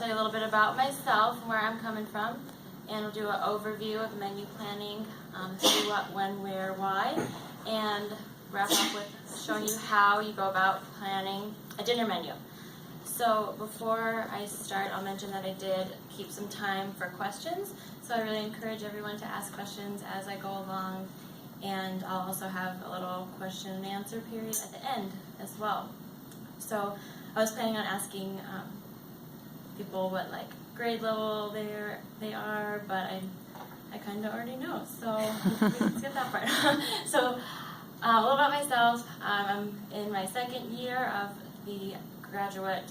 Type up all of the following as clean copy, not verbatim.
tell you a little bit about myself and where I'm coming from, and we'll do an overview of menu planning, who, what, when, where, why, and wrap up with showing you how you go about planning a dinner menu. So before I start, I'll mention that I did keep some time for questions, so I really encourage everyone to ask questions as I go along, and I'll also have a little question and answer period at the end as well. So I was planning on asking people what like grade level they are, but I kind of already know, so we can skip that part. So a little about myself. I'm in my second year of the graduate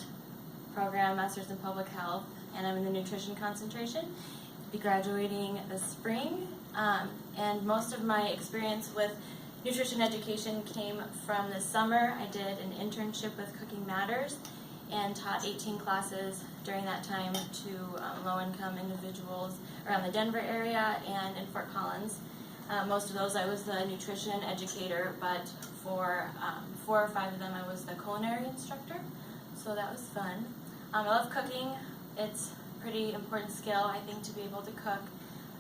program, Master's in Public Health, and I'm in the nutrition concentration. I'll be graduating this spring, and most of my experience with nutrition education came from this summer. I did an internship with Cooking Matters and taught 18 classes during that time to low-income individuals around the Denver area and in Fort Collins. Most of those I was the nutrition educator, but for 4 or 5 of them I was the culinary instructor, so that was fun. I love cooking. It's a pretty important skill, I think, to be able to cook.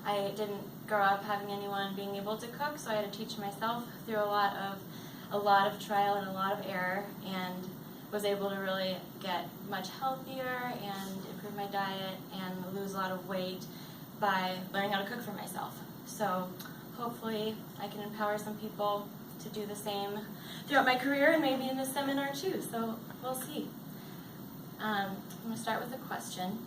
I didn't grow up having anyone being able to cook, so I had to teach myself through a lot of trial and a lot of error, and was able to really get much healthier and improve my diet and lose a lot of weight by learning how to cook for myself. So hopefully I can empower some people to do the same throughout my career and maybe in this seminar too, so we'll see. I'm going to start with a question.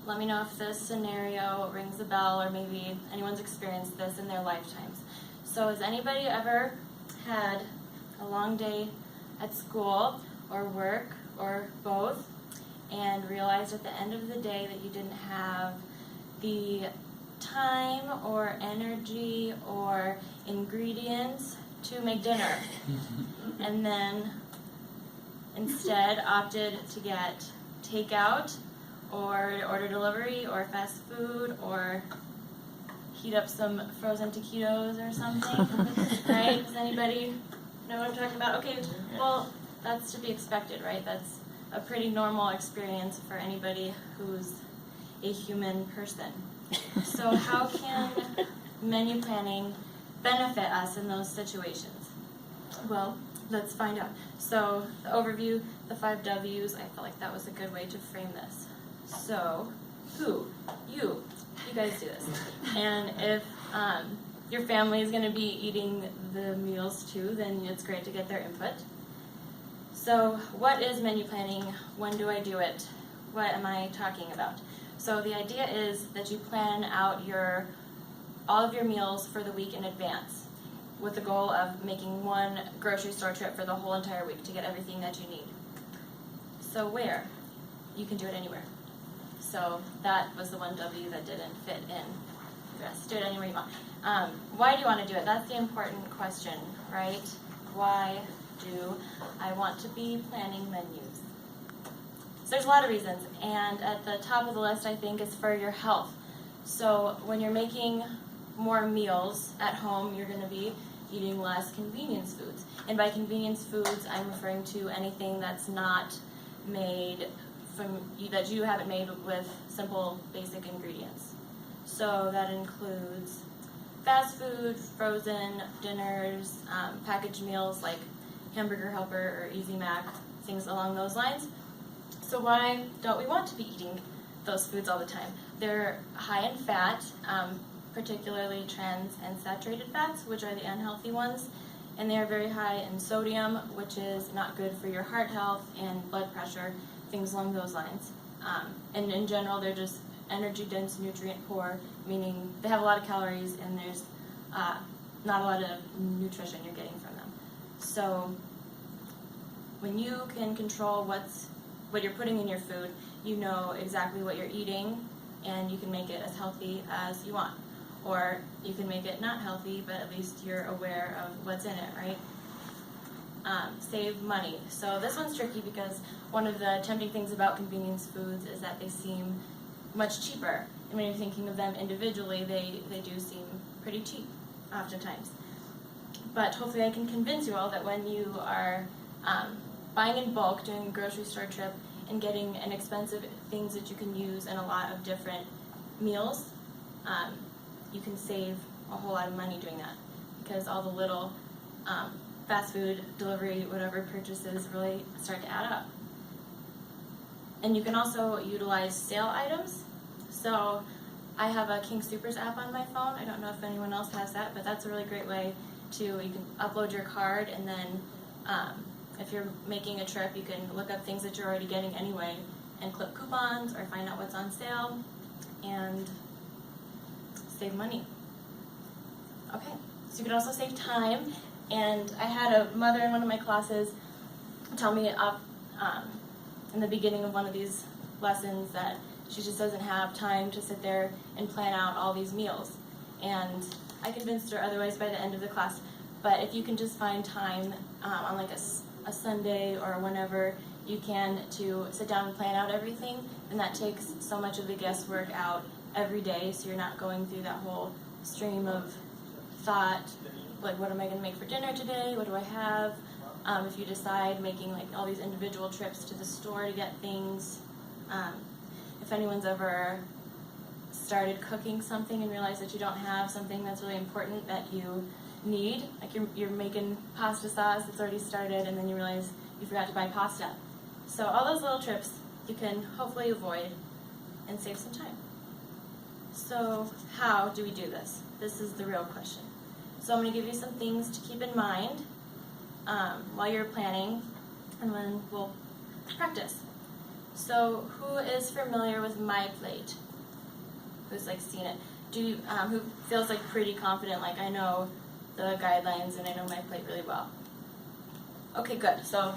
Let me know if this scenario rings a bell or maybe anyone's experienced this in their lifetimes. So has anybody ever had a long day at school or work or both and realized at the end of the day that you didn't have the time or energy or ingredients to make dinner, and then instead opted to get takeout or order delivery or fast food or heat up some frozen taquitos or something, right? Does anybody know what I'm talking about? Okay, well, that's to be expected, right? That's a pretty normal experience for anybody who's a human person. So how can menu planning benefit us in those situations? Well, let's find out. So the overview, the 5 W's, I felt like that was a good way to frame this. So, who? You guys do this. And if your family is going to be eating the meals too, then it's great to get their input. So what is menu planning? When do I do it? What am I talking about? So the idea is that you plan out all of your meals for the week in advance with the goal of making one grocery store trip for the whole entire week to get everything that you need. So where? You can do it anywhere. So that was the one W that didn't fit in the rest. Do it anywhere you want. Why do you want to do it? That's the important question, right? Why do I want to be planning menus? So there's a lot of reasons, and at the top of the list I think is for your health. So when you're making more meals at home, you're going to be eating less convenience foods. And by convenience foods, I'm referring to anything that's not made that you haven't made with simple, basic ingredients. So that includes fast food, frozen dinners, packaged meals like Hamburger Helper or Easy Mac, things along those lines. So why don't we want to be eating those foods all the time? They're high in fat, particularly trans and saturated fats, which are the unhealthy ones, and they are very high in sodium, which is not good for your heart health and blood pressure, things along those lines. And in general, they're just energy-dense, nutrient-poor, meaning they have a lot of calories and there's not a lot of nutrition you're getting from them. So when you can control what you're putting in your food, you know exactly what you're eating, and you can make it as healthy as you want. Or you can make it not healthy, but at least you're aware of what's in it, right? Save money. So this one's tricky because one of the tempting things about convenience foods is that they seem much cheaper. And when you're thinking of them individually, they do seem pretty cheap, oftentimes. But hopefully I can convince you all that when you are buying in bulk, doing a grocery store trip, and getting inexpensive things that you can use in a lot of different meals, you can save a whole lot of money doing that, because all the little fast food, delivery, whatever purchases really start to add up. And you can also utilize sale items. So I have a King Supers app on my phone. I don't know if anyone else has that, but that's a really great way to, you can upload your card, and then if you're making a trip, you can look up things that you're already getting anyway and clip coupons or find out what's on sale and save money. Okay, so you can also save time. And I had a mother in one of my classes tell me in the beginning of one of these lessons that she just doesn't have time to sit there and plan out all these meals. And I convinced her otherwise by the end of the class. But if you can just find time on like a Sunday or whenever you can to sit down and plan out everything, then that takes so much of the guesswork out every day, so you're not going through that whole stream of thought, like what am I going to make for dinner today, what do I have? If you decide making like all these individual trips to the store to get things, if anyone's ever started cooking something and realized that you don't have something that's really important that you need, like you're making pasta sauce that's already started and then you realize you forgot to buy pasta. So all those little trips you can hopefully avoid and save some time. So how do we do this? This is the real question. So I'm going to give you some things to keep in mind while you're planning, and then we'll practice. So who is familiar with My Plate? Who's like seen it? Who feels like pretty confident, like I know the guidelines and I know My Plate really well? Okay, good. So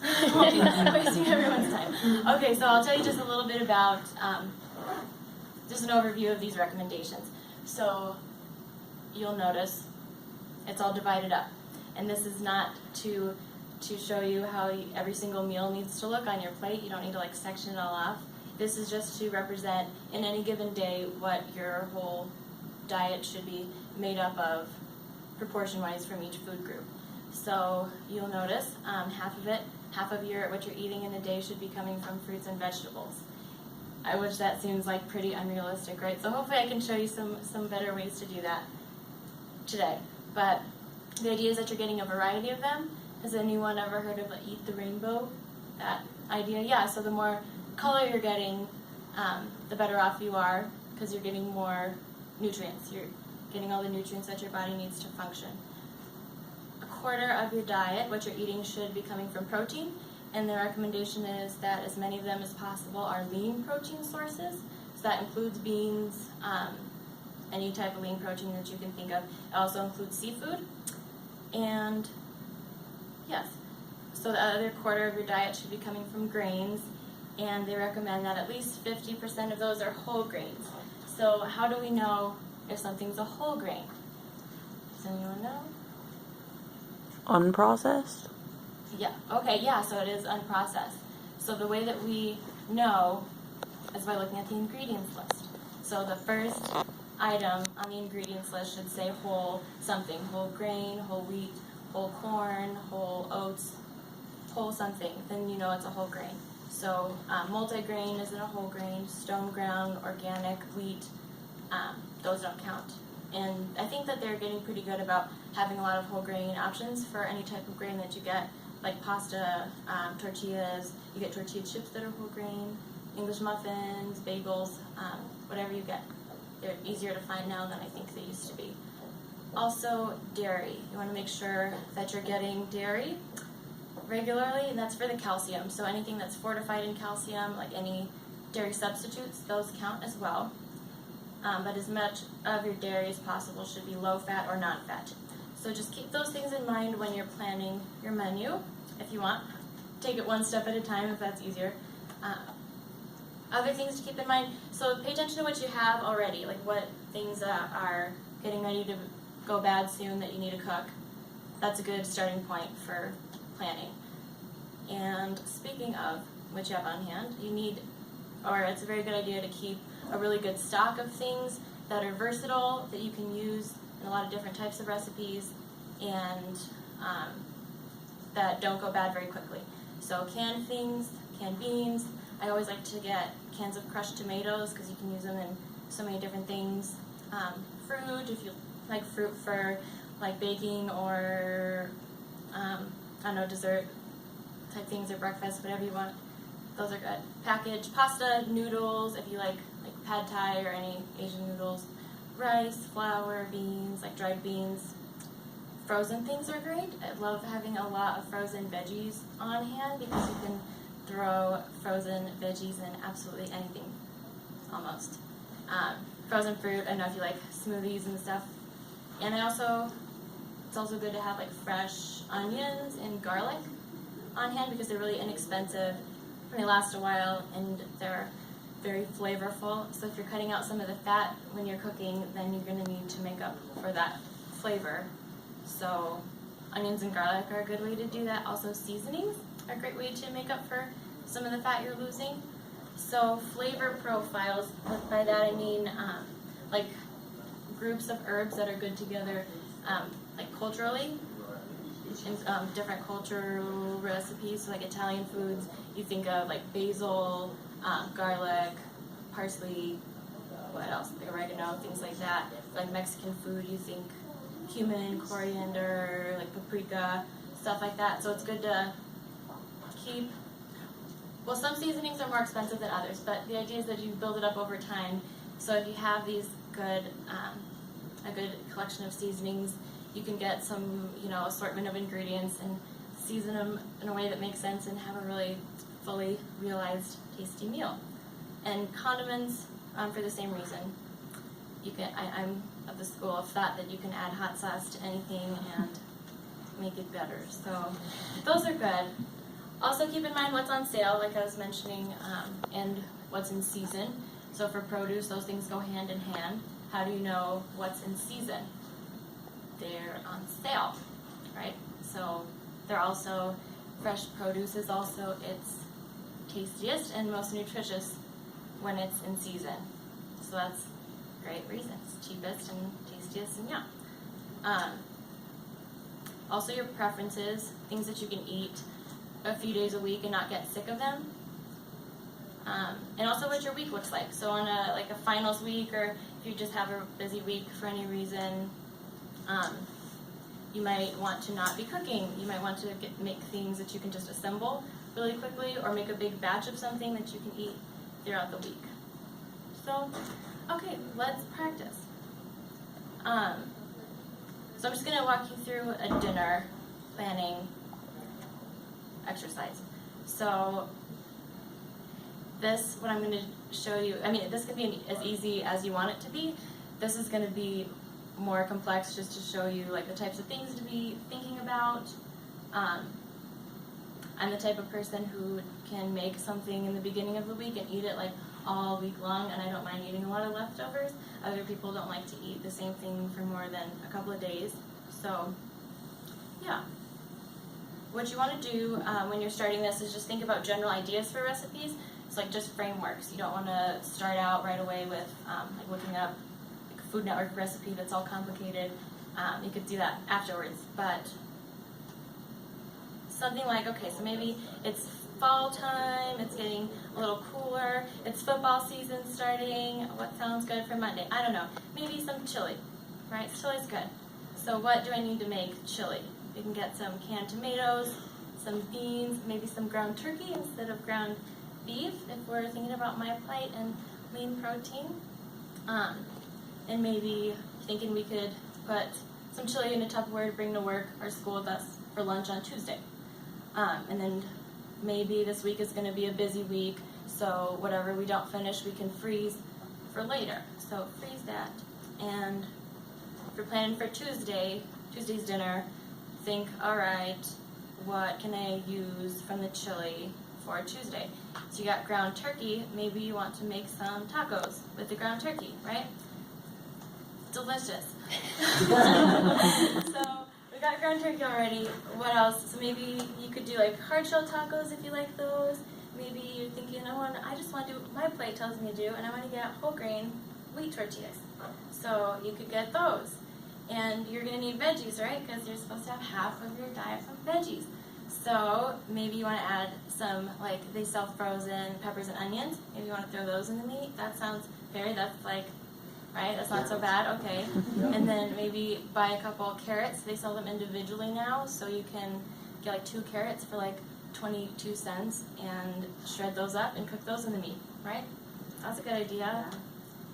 I won't be wasting everyone's time. Okay, so I'll tell you just a little bit about just an overview of these recommendations. So you'll notice it's all divided up. And this is not to show you how every single meal needs to look on your plate. You don't need to like section it all off. This is just to represent in any given day what your whole diet should be made up of proportion-wise from each food group. So you'll notice half of what you're eating in a day should be coming from fruits and vegetables. I wish that seems like pretty unrealistic, right? So hopefully I can show you some better ways to do that today. But the idea is that you're getting a variety of them. Has anyone ever heard of Eat the Rainbow? That idea? Yeah, so the more color you're getting, the better off you are, because you're getting more nutrients. You're getting all the nutrients that your body needs to function. A quarter of your diet, what you're eating, should be coming from protein, and the recommendation is that as many of them as possible are lean protein sources. So that includes beans, any type of lean protein that you can think of. It also includes seafood. And yes, so the other quarter of your diet should be coming from grains, and they recommend that at least 50% of those are whole grains. So how do we know if something's a whole grain? Does anyone know? Unprocessed? Yeah, okay, yeah, so it is unprocessed. So the way that we know is by looking at the ingredients list. So the first item on the ingredients list should say whole something, whole grain, whole wheat, whole corn, whole oats, whole something, then you know it's a whole grain. So multigrain isn't a whole grain, stone ground, organic, wheat, those don't count. And I think that they're getting pretty good about having a lot of whole grain options for any type of grain that you get, like pasta, tortillas. You get tortilla chips that are whole grain, English muffins, bagels, whatever you get. They're easier to find now than I think they used to be. Also, dairy. You want to make sure that you're getting dairy regularly, and that's for the calcium. So anything that's fortified in calcium, like any dairy substitutes, those count as well. But as much of your dairy as possible should be low-fat or non-fat. So just keep those things in mind when you're planning your menu, if you want. Take it one step at a time if that's easier. Other things to keep in mind, so pay attention to what you have already, like what things are getting ready to go bad soon that you need to cook. That's a good starting point for planning. And speaking of what you have on hand, it's a very good idea to keep a really good stock of things that are versatile, that you can use in a lot of different types of recipes, and that don't go bad very quickly. So canned things, canned beans. I always like to get cans of crushed tomatoes because you can use them in so many different things. Fruit, if you like fruit for like baking or I don't know, dessert type things or breakfast, whatever you want. Those are good. Packaged pasta, noodles, if you like pad thai or any Asian noodles. Rice, flour, beans, like dried beans. Frozen things are great. I love having a lot of frozen veggies on hand because you can throw frozen veggies in absolutely anything, almost. Frozen fruit, I know if you like smoothies and stuff. And it's also good to have like fresh onions and garlic on hand because they're really inexpensive. They last a while and they're very flavorful. So if you're cutting out some of the fat when you're cooking, then you're going to need to make up for that flavor. So onions and garlic are a good way to do that. Also seasonings are a great way to make up for some of the fat you're losing. So flavor profiles, by that I mean like groups of herbs that are good together, like culturally, in different cultural recipes, so like Italian foods, you think of like basil, garlic, parsley, what else, like oregano, things like that. Like Mexican food, you think cumin, coriander, like paprika, stuff like that. So it's good to keep, well, some seasonings are more expensive than others, but the idea is that you build it up over time. So if you have these good, a good collection of seasonings, you can get some, assortment of ingredients and season them in a way that makes sense and have a really fully realized tasty meal. And condiments, for the same reason. I'm of the school of thought that you can add hot sauce to anything and make it better. So those are good. Also keep in mind what's on sale, like I was mentioning, and what's in season. So for produce, those things go hand in hand. How do you know what's in season? They're on sale, right? So they're also, fresh produce is also its tastiest and most nutritious when it's in season. So that's a great reason. It's cheapest and tastiest and also your preferences, things that you can eat a few days a week and not get sick of them. And also what your week looks like. So on a finals week, or if you just have a busy week for any reason, you might want to not be cooking. You might want to make things that you can just assemble really quickly, or make a big batch of something that you can eat throughout the week. So, okay, let's practice. So I'm just going to walk you through a dinner planning exercise. So what I'm going to show you, this could be as easy as you want it to be. This is going to be more complex, just to show you like the types of things to be thinking about. I'm the type of person who can make something in the beginning of the week and eat it like all week long, and I don't mind eating a lot of leftovers. Other people don't like to eat the same thing for more than a couple of days. So yeah, what you want to do when you're starting this is just think about general ideas for recipes. It's like just frameworks. You don't want to start out right away with like looking up like a Food Network recipe that's all complicated. You could do that afterwards, but something like, okay, so maybe it's fall time, it's getting a little cooler, it's football season starting, what sounds good for Monday? I don't know, maybe some chili, right? Chili's good. So what do I need to make chili? You can get some canned tomatoes, some beans, maybe some ground turkey instead of ground beef if we're thinking about my plate and lean protein. And maybe thinking we could put some chili in a Tupperware to bring to work or school with us for lunch on Tuesday. And then maybe this week is going to be a busy week, so whatever we don't finish we can freeze for later. So freeze that. And if you're planning for Tuesday's dinner, think, all right, what can I use from the chili for Tuesday? So you got ground turkey, maybe you want to make some tacos with the ground turkey, right? Delicious. So we got ground turkey already. What else? So maybe you could do like hard shell tacos if you like those. Maybe you're thinking, I just want to do what my plate tells me to do, and I want to get whole grain wheat tortillas. So you could get those. And you're going to need veggies, right? Because you're supposed to have half of your diet from veggies. So maybe you want to add some, like they sell frozen peppers and onions. Maybe you want to throw those in the meat. That sounds fair. That's like, right? That's not so bad. Okay. And then maybe buy a couple carrots. They sell them individually now, so you can get like 2 carrots for like 22 cents and shred those up and cook those in the meat, right? That's a good idea.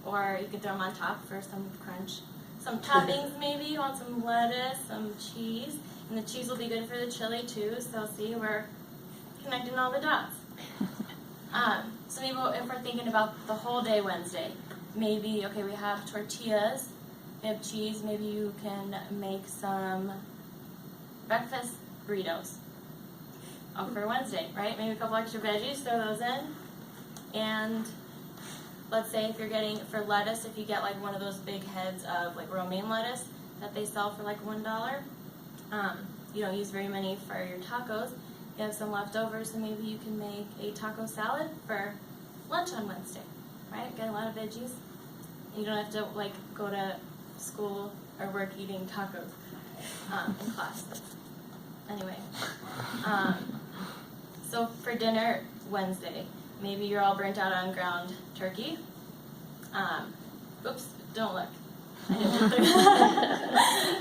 Or you could throw them on top for some crunch. Some toppings maybe. You want some lettuce, some cheese. And the cheese will be good for the chili too, so see, we're connecting all the dots. So maybe if we're thinking about the whole day Wednesday, maybe, okay, we have tortillas, we have cheese, maybe you can make some breakfast burritos for Wednesday, right? Maybe a couple extra veggies, throw those in. And let's say if you're getting, for lettuce, if you get like one of those big heads of like romaine lettuce that they sell for like $1, you don't use very many for your tacos. You have some leftovers, so maybe you can make a taco salad for lunch on Wednesday, right? Get a lot of veggies. You don't have to like go to school or work eating tacos in class. Anyway, so for dinner Wednesday, maybe you're all burnt out on ground turkey. Oops, don't look.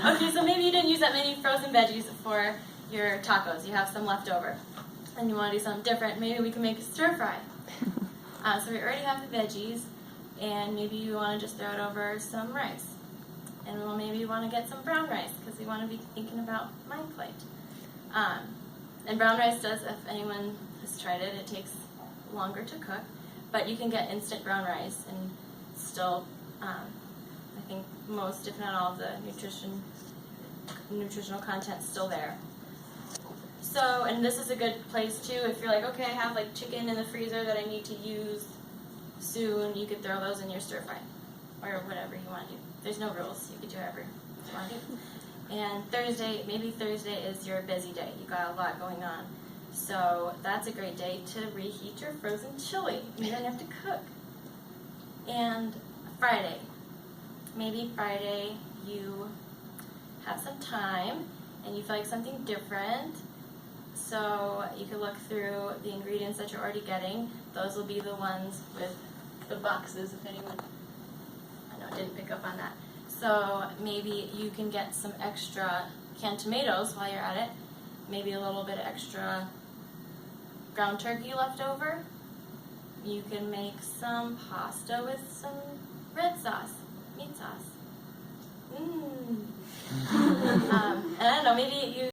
Okay, so maybe you didn't use that many frozen veggies for your tacos. You have some left over. And you want to do something different. Maybe we can make a stir fry. So we already have the veggies, and maybe you want to just throw it over some rice. And well, maybe you want to get some brown rice, because we want to be thinking about my plate. And brown rice does, if anyone has tried it, it takes longer to cook. But you can get instant brown rice and still, I think most, if not all, of the nutritional content's still there. So, and this is a good place too, if you're like, okay, I have like chicken in the freezer that I need to use soon, you could throw those in your stir fry, or whatever you want to do. There's no rules, you could do whatever you want to do. And Thursday, maybe Thursday is your busy day, you got a lot going on. So that's a great day to reheat your frozen chili. You don't have to cook. And Friday. Maybe Friday you have some time and you feel like something different. So you can look through the ingredients that you're already getting. Those will be the ones with the boxes, if anyone, I know, didn't pick up on that. So maybe you can get some extra canned tomatoes while you're at it. Maybe a little bit of extra ground turkey left over. You can make some pasta with some red sauce, meat sauce. And I don't know, maybe you